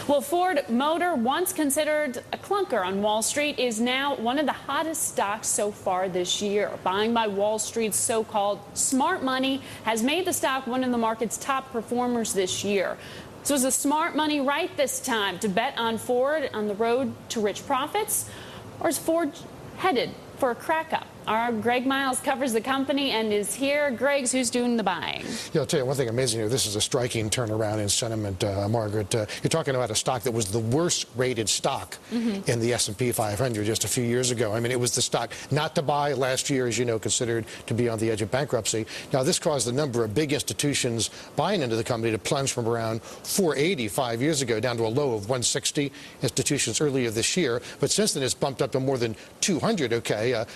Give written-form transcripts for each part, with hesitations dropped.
Well, Ford Motor, once considered a clunker on Wall Street, is now one of the hottest stocks so far this year. Buying by Wall Street's so-called smart money has made the stock one of the market's top performers this year. So is the smart money right this time to bet on Ford on the road to rich profits? Or is Ford headed for a crack-up? Our Greg Miles covers the company and is here. Greg, who's doing the buying? Yeah, I'll tell you one thing amazing here. This is a striking turnaround in sentiment, Margaret. You're talking about a stock that was the worst rated stock in the S&P 500 just a few years ago. I mean, it was the stock not to buy last year, as you know, considered to be on the edge of bankruptcy. Now, this caused a number of big institutions buying into the company to plunge from around 480 5 years ago down to a low of 160 institutions earlier this year. But since then, it's bumped up to more than 200,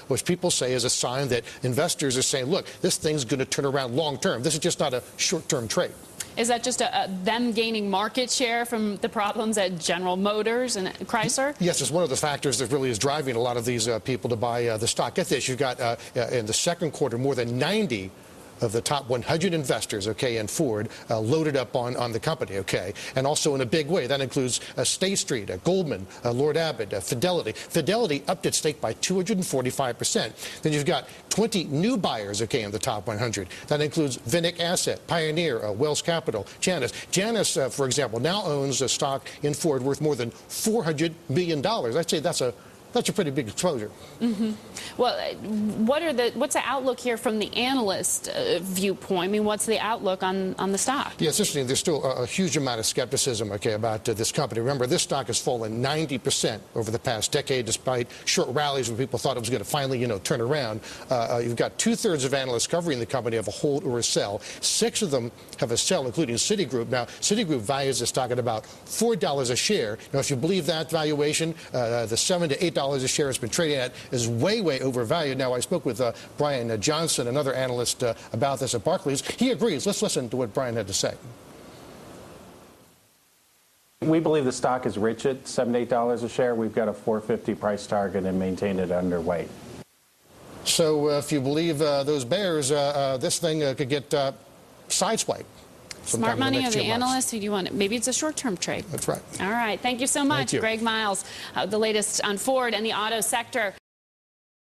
which people say is a sign that investors are saying, look, this thing's going to turn around long term. This is just not a short-term trade. Is that just them gaining market share from the problems at General Motors and Chrysler? Yes, it's one of the factors that really is driving a lot of these people to buy the stock. Get this, you've got in the second quarter more than 90 of the top 100 investors, in Ford, loaded up on the company, and also in a big way. That includes State Street, Goldman, Lord Abbott, Fidelity. Fidelity upped its stake by 245%. Then you've got 20 new buyers, in the top 100. That includes Vinnick Asset, Pioneer, Wells Capital, Janus. Janus, for example, now owns a stock in Ford worth more than $400 million. I'd say that's a pretty big exposure. Well, what's the outlook here from the analyst viewpoint? I mean, what's the outlook on the stock? Yeah, it's interesting. There's still a huge amount of skepticism, about this company. Remember, this stock has fallen 90% over the past decade, despite short rallies when people thought it was going to finally, turn around. You've got 2/3 of analysts covering the company have a hold or a sell. 6 of them have a sell, including Citigroup. Now, Citigroup values the stock at about $4 a share. Now, if you believe that valuation, the $7 to $8 a share has been trading at is way overvalued. Now, I spoke with Brian Johnson, another analyst, about this at Barclays. He agrees. Let's listen to what Brian had to say. We believe the stock is rich at $7 to $8 a share. We've got a $4.50 price target and maintain it underweight. So if you believe those bears, this thing could get sideswiped. Smart money of the analyst. Who do you want? Maybe it's a short-term trade. That's right. All right. Thank you so much, Thank you. Greg Miles. The latest on Ford and the auto sector.